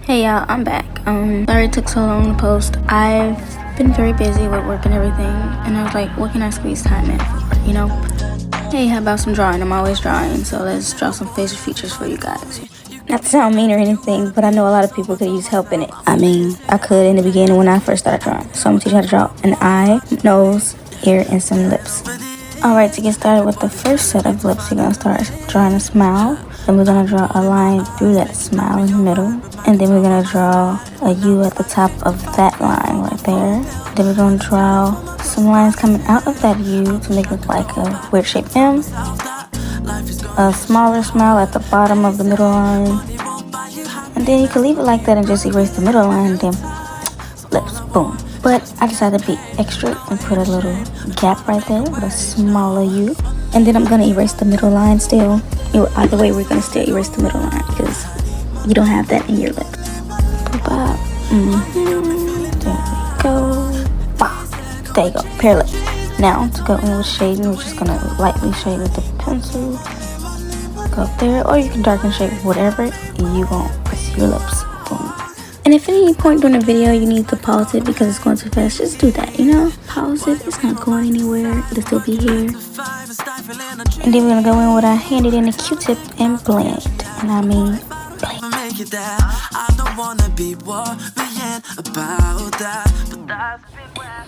Hey y'all, I'm back. Sorry it took so long to post. I've been very busy with work and everything, and I was like, what can I squeeze time in for, you know? Hey, how about some drawing? I'm always drawing, so let's draw some facial features for you guys. Not to sound mean or anything, but I know a lot of people could use help in it. I mean, I could in the beginning when I first started drawing. So I'm gonna teach you how to draw an eye, nose, ear, and some lips. Alright, to get started with the first set of lips, you're gonna start drawing a smile. Then we're gonna draw a line through that smile in the middle. And then we're gonna draw a U at the top of that line right there. Then we're gonna draw some lines coming out of that U to make it look like a weird shaped M. A smaller smile at the bottom of the middle line. And then you can leave it like that and just erase the middle line and then lips, boom. But I decided to be extra and put a little gap right there with a smaller U. And then I'm gonna erase the middle line still. Either way, we're gonna still erase the middle line because you don't have that in your lip. There we go. Bah. There you go, pear lip. Now to go in with shading, we're just gonna lightly shade with the pencil. Go up there, or you can darken shade whatever you want with your lips. Boom. And if at any point during the video you need to pause it because it's going too fast, just do that, you know? Pause it, it's not going anywhere, it'll still be here. And then we're gonna go in with our handy dandy Q-tip and blend. And I mean, blend.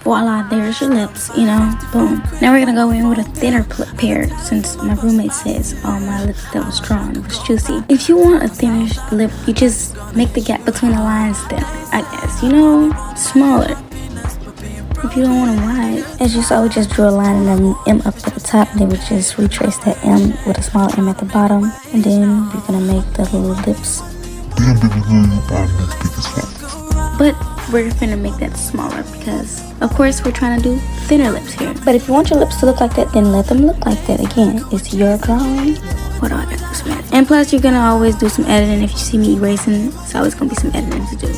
Voila, there's your lips, you know, boom. Now we're gonna go in with a thinner pair since my roommate says all my lips that was drawn was juicy. If you want a thinner lip, you just make the gap between the lines thinner, I guess, you know, smaller. If you don't want them wide, as you saw, we just drew a line and then M up at the top, and then we just retrace that M with a small M at the bottom, and then we're gonna make the little lips. But we're gonna make that smaller because, of course, we're trying to do thinner lips here. But if you want your lips to look like that, then let them look like that. Again, it's your drawing. What do I got this man? And plus, you're gonna always do some editing. If you see me erasing, it's always gonna be some editing to do.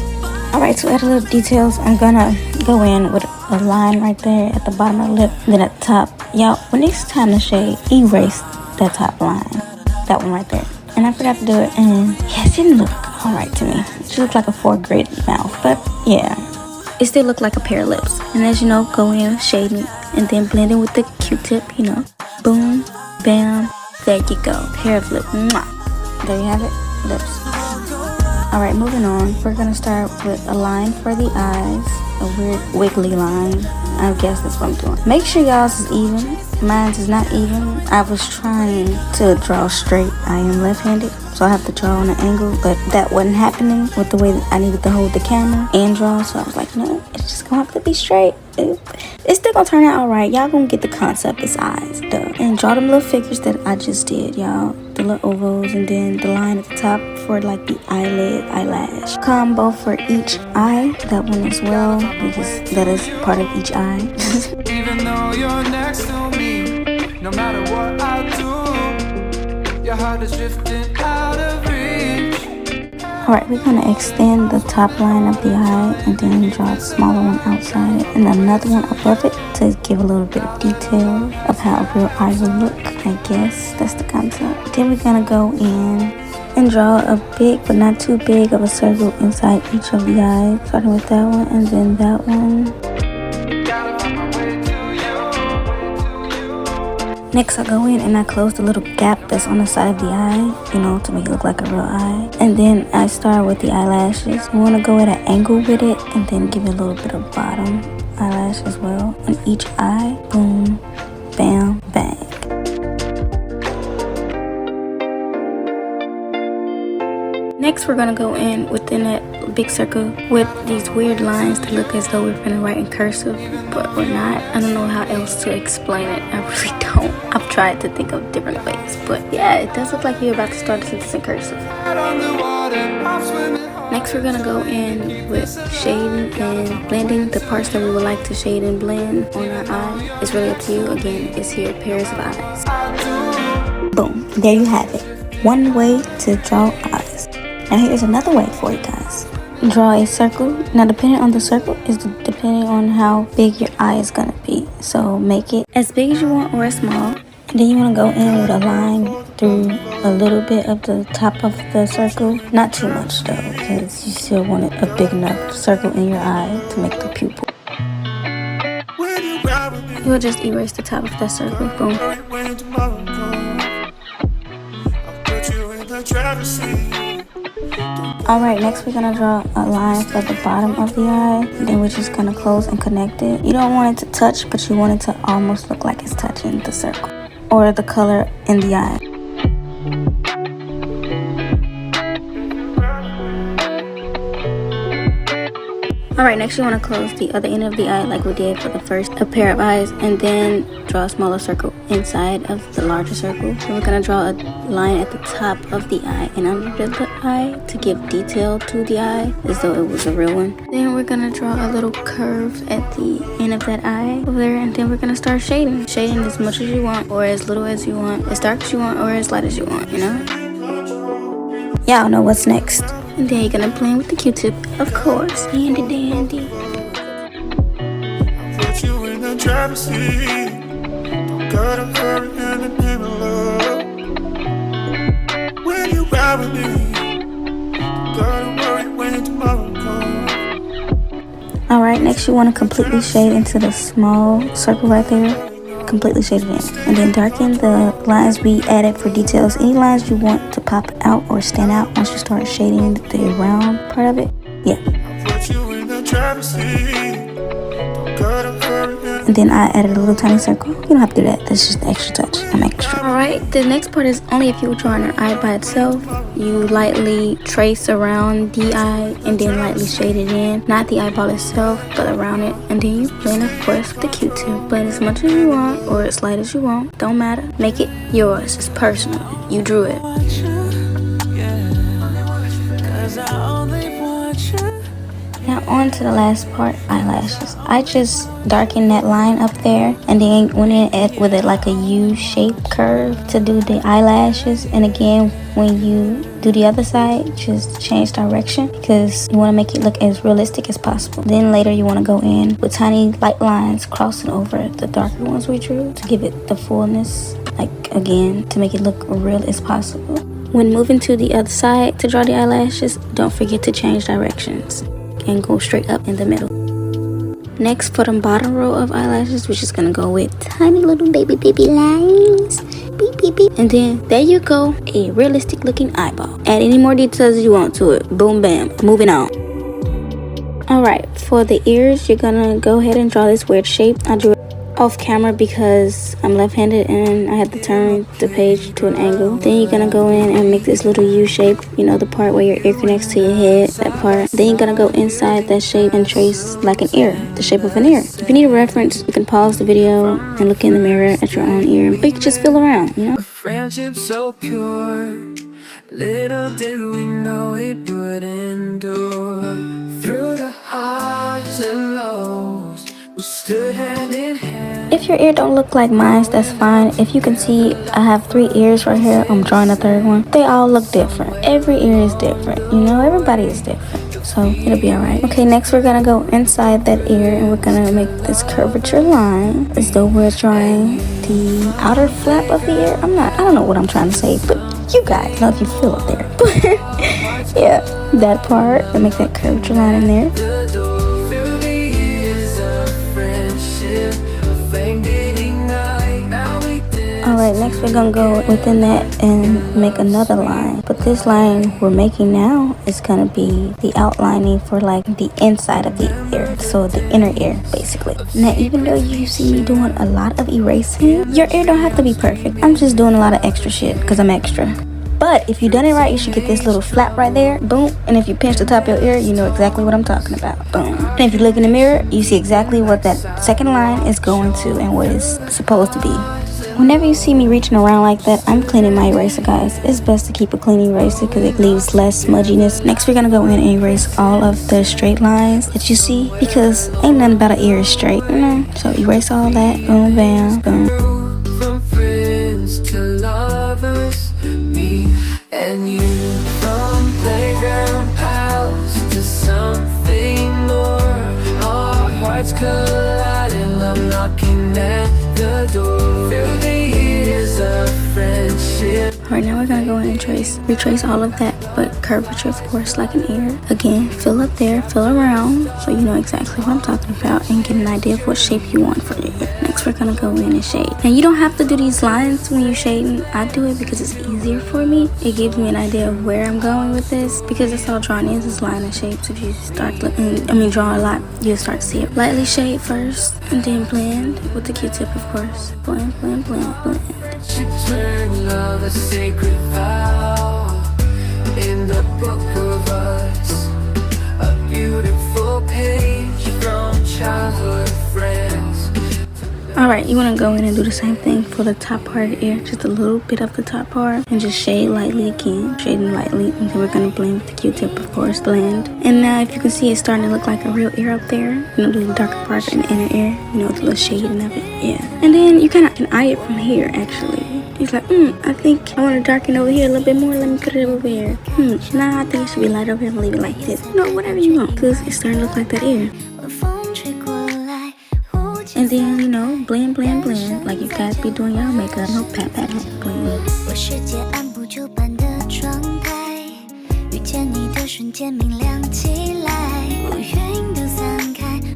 Alright, to add a little details, I'm gonna go in with a line right there at the bottom of the lip, then at the top. Y'all, when it's time to shade, erase that top line. That one right there. And I forgot to do it, and yeah, it didn't look alright to me. It just looked like a 4th grade mouth, but yeah. It still looked like a pair of lips. And as you know, go in, shading, and then blending with the Q-tip, you know. Boom, bam, there you go. Pair of lips. Mwah. There you have it, lips. Alright, moving on. We're gonna start with a line for the eyes. A weird wiggly line. I guess that's what I'm doing. Make sure y'all's is even. Mine's is not even. I was trying to draw straight. I am left-handed, so I have to draw on an angle, but that wasn't happening with the way that I needed to hold the camera and draw, so I was like, no, it's just gonna have to be straight. It's still gonna turn out alright. Y'all gonna get the concept, it's eyes, duh. And draw them little figures that I just did, y'all. The little ovals, and then the line at the top for like the eyelid, eyelash combo for each eye. That one as well, because that is part of each eye. Even though you're next to me, no matter what I do, your heart is drifting out of reach. Alright, we're gonna extend the top line of the eye and then draw a smaller one outside it and another one above it to give a little bit of detail of how a real eye will look. I guess that's the concept. Then we're gonna go in and draw a big but not too big of a circle inside each of the eyes, starting with that one and then that one. Next, I go in and I close the little gap that's on the side of the eye, you know, to make it look like a real eye. And then I start with the eyelashes. You want to go at an angle with it and then give it a little bit of bottom eyelash as well on each eye. Boom, bam, bang. Next, we're gonna go in within that big circle with these weird lines to look as though we're gonna write in cursive, but we're not. I don't know how else to explain it. I really don't. I've tried to think of different ways, but yeah, it does look like you're about to start a sentence in cursive. Next, we're gonna go in with shading and blending the parts that we would like to shade and blend on our eye. It's really up to you. Again, it's here, pairs of eyes. Boom, there you have it. One way to draw eyes. Now here's another way for you guys. Draw a circle. Now depending on the circle is depending on how big your eye is gonna be. So make it as big as you want or as small. And then you wanna go in with a line through a little bit of the top of the circle. Not too much though, because you still want a big enough circle in your eye to make the pupil. You'll just erase the top of that circle. Boom. Alright, next we're gonna draw a line for the bottom of the eye. Then we're just gonna close and connect it. You don't want it to touch, but you want it to almost look like it's touching the circle or the color in the eye. Alright, next you want to close the other end of the eye like we did for the first pair of eyes, and then draw a smaller circle inside of the larger circle. So we're going to draw a line at the top of the eye and under the eye to give detail to the eye as though it was a real one. Then we're going to draw a little curve at the end of that eye over there, and then we're going to start shading. Shading as much as you want or as little as you want, as dark as you want or as light as you want, you know? Y'all know what's next. And then you're gonna blend with the Q-tip, of course. Handy dandy. I put you in the driver's seat. Don't gotta hurry in the name of love. When you ride with me, don't gotta worry when tomorrow comes. Alright, next you wanna completely shade into the small circle right there. Completely shade it in, and then darken the lines we added for details. Any lines you want to pop out or stand out once you start shading the round part of it. Yeah. And then I added a little tiny circle. You don't have to do that. That's just the extra touch. I'm extra. Alright, the next part is only if you were drawing an eye by itself. You lightly trace around the eye and then lightly shade it in. Not the eyeball itself, but around it. And then you blend, of course, with the Q-tip. Blend as much as you want or as light as you want. Don't matter. Make it yours. It's personal. You drew it. Now on to the last part, eyelashes. I just darkened that line up there and then went in with it like a U-shaped curve to do the eyelashes. And again, when you do the other side, just change direction because you want to make it look as realistic as possible. Then later you want to go in with tiny light lines crossing over the darker ones we drew to give it the fullness, like again, to make it look real as possible. When moving to the other side to draw the eyelashes, don't forget to change directions and go straight up in the middle. Next, for the bottom row of eyelashes, we're just gonna go with tiny little baby lines. Beep, beep, beep. And then there you go, a realistic looking eyeball. Add any more details you want to it. Boom, bam. Moving on. Alright, for the ears, you're gonna go ahead and draw this weird shape. I drew it off camera because I'm left-handed and I had to turn the page to an angle. Then you're gonna go in and make this little U shape, you know, the part where your ear connects to your head, that part. Then you're gonna go inside that shape and trace like an ear, the shape of an ear. If you need a reference, you can pause the video and look in the mirror at your own ear, or you can just feel around, you know? Friendship so pure, little did we know it would endure. Through the highs and lows, we stood hand in hand. If your ear don't look like mine, that's fine. If you can see, I have 3 ears right here. I'm drawing a 3rd one. They all look different. Every ear is different. You know, everybody is different. So it'll be alright. Okay, next we're gonna go inside that ear and we're gonna make this curvature line as though we're drawing the outer flap of the ear. I don't know what I'm trying to say, but you guys know if you feel it there. Yeah, that part. And make that curvature line in there. Alright, next we're gonna go within that and make another line. But this line we're making now is gonna be the outlining for like the inside of the ear. So the inner ear, basically. Now, even though you see me doing a lot of erasing, your ear don't have to be perfect. I'm just doing a lot of extra shit because I'm extra. But if you done it right, you should get this little flap right there. Boom. And if you pinch the top of your ear, you know exactly what I'm talking about. Boom. And if you look in the mirror, you see exactly what that second line is going to and what it's supposed to be. Whenever you see me reaching around like that, I'm cleaning my eraser, guys. It's best to keep a clean eraser because it leaves less smudginess. Next, we're going to go in and erase all of the straight lines that you see because ain't nothing about an ear is straight, you know? So erase all that. Boom, bam, boom. From friends to lovers, me and you. From playground pals to something more. Our hearts colliding, love knocking at the door. Alright, go in and retrace all of that, but curvature, of course, like an ear. Again, fill up there, fill around, so you know exactly what I'm talking about and get an idea of what shape you want for your ear. Next, we're gonna go in and shade. And you don't have to do these lines when you're shading. I do it because it's easier for me. It gives me an idea of where I'm going with this, because that's all drawing is line and shapes. If you start looking, draw a lot, you'll start to see it. Lightly shade first, and then blend with the Q-tip, of course. Blend, blend, blend, blend. Love a sacred vow in the book of us, a beautiful page from childhood friends. Alright, you want to go in and do the same thing for the top part of the ear, just a little bit of the top part, and just shade lightly again, shading lightly, and then we're going to blend with the Q-tip, of course, blend. And now if you can see, it's starting to look like a real ear up there, the little darker part in the inner ear, the little shading of it, yeah. And then you kind of can eye it from here, actually. It's like, I think I want to darken over here a little bit more, let me put it over here. Nah, I think it should be light over here and leave it like this. Whatever you want, because it's starting to look like that ear. And then, blend, blend, blend. Like you guys be doing your makeup. No pat, pat, pat, blend.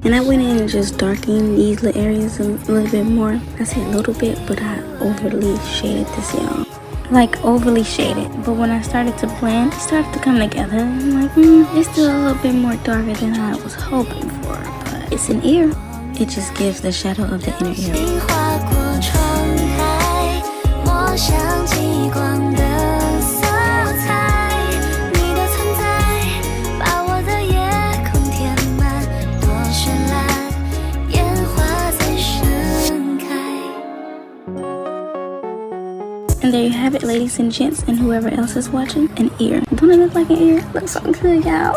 And I went in and just darkened these little areas a little bit more. I say a little bit, but I overly shaded this, y'all. Like overly shaded. But when I started to blend, it started to come together. I'm like, it's still a little bit more darker than I was hoping for. But it's an ear. It just gives the shadow of the inner ear. And there you have it, ladies and gents, and whoever else is watching, an ear. Don't it look like an ear? It looks so good, y'all.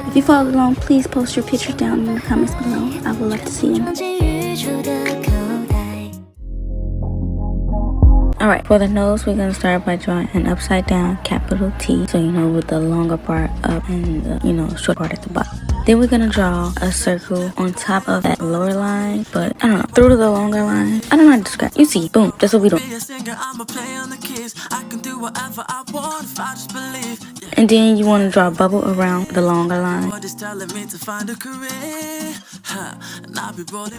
If you follow along, please post your pictures down in the comments below. I would love to see them. Alright, for the nose, we're going to start by drawing an upside down capital T. So, with the longer part up and the, short part at the bottom. Then we're going to draw a circle on top of that lower line, but I don't know, through to the longer line. I don't know how to describe. You see, boom, that's what we do. And then you want to draw a bubble around the longer line.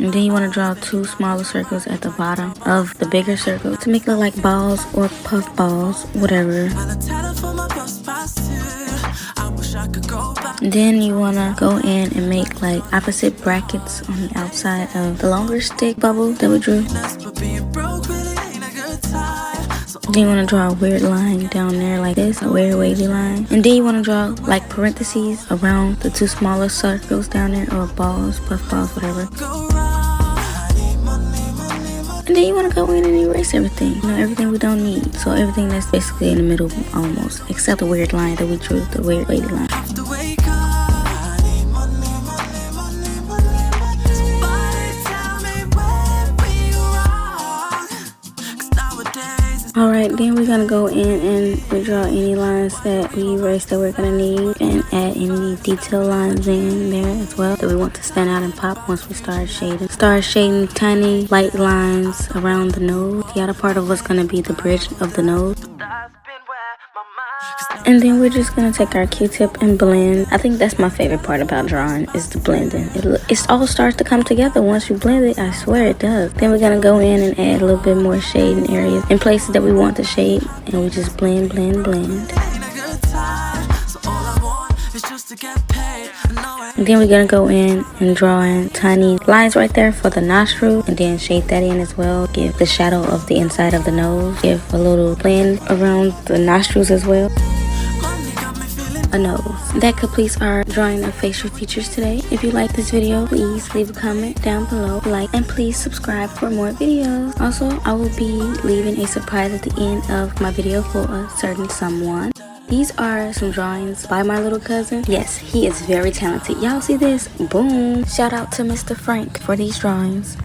And then you want to draw 2 smaller circles at the bottom of the bigger circle to make it look like balls or puff balls, whatever. And then you want to go in and make like opposite brackets on the outside of the longer stick bubble that we drew. Then you want to draw a weird line down there like this, a weird wavy line. And then you want to draw like parentheses around the 2 smaller circles down there, or balls, puff balls, whatever. And then you want to go in and erase everything. Everything we don't need. So everything that's basically in the middle almost, except the weird line that we drew, the weird wavy line. Alright, then we're going to go in and redraw any lines that we erased that we're going to need, and add any detail lines in there as well that we want to stand out and pop once we start shading. Start shading tiny light lines around the nose. The outer part of what's going to be the bridge of the nose. And then we're just going to take our Q-tip and blend. I think that's my favorite part about drawing, is the blending. It all starts to come together once you blend it. I swear it does. Then we're going to go in and add a little bit more shade in areas, in places that we want to shade. And we just blend, blend, blend. And then we're going to go in and draw in tiny lines right there for the nostril, and then shade that in as well. Give the shadow of the inside of the nose. Give a little blend around the nostrils as well. A nose. That completes our drawing of facial features today. If you like this video, please leave a comment down below, like, and please subscribe for more videos. Also, I will be leaving a surprise at the end of my video for a certain someone. These are some drawings by my little cousin. Yes, he is very talented. Y'all see this? Boom. Shout out to Mr. Frank for these drawings.